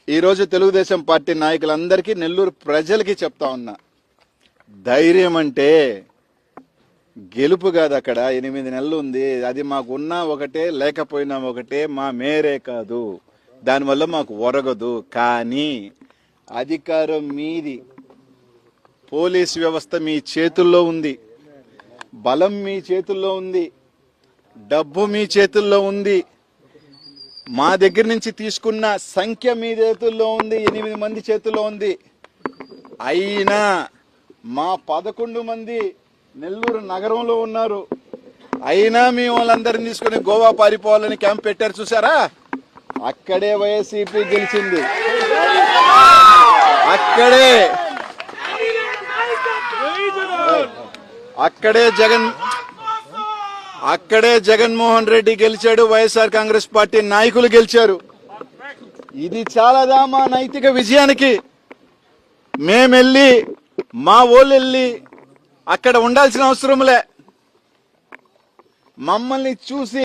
ఈరోజు తెలుగుదేశం పార్టీ నాయకులందరికీ నెల్లూరు ప్రజలకి చెప్తా ఉన్నా, ధైర్యం అంటే గెలుపు కాదు. అక్కడ 8 నెలలు ఉంది, అది మాకు ఉన్నా ఒకటే లేకపోయినా ఒకటే, మా మేరే కాదు, దానివల్ల మాకు ఒరగదు. కానీ అధికారం మీది, పోలీస్ వ్యవస్థ మీ చేతుల్లో ఉంది, బలం మీ చేతుల్లో ఉంది, డబ్బు మీ చేతుల్లో ఉంది, మా దగ్గర నుంచి తీసుకున్న సంఖ్య మీ చేతుల్లో ఉంది, 8 మంది చేతుల్లో ఉంది. అయినా మా 11 మంది నెల్లూరు నగరంలో ఉన్నారు. అయినా మీ వాళ్ళందరినీ తీసుకుని గోవా పారిపోవాలని క్యాంప్ పెట్టారు, చూసారా? అక్కడే వైఎస్సీపీ గెలిచింది, అక్కడే జగన్మోహన్ రెడ్డి గెలిచాడు, వైఎస్ఆర్ కాంగ్రెస్ పార్టీ నాయకులు గెలిచారు. ఇది చాలాదా మా నైతిక విజయానికి? మేమెళ్ళి, మా వాళ్ళు వెళ్ళి అక్కడ ఉండాల్సిన అవసరంలే. మమ్మల్ని చూసి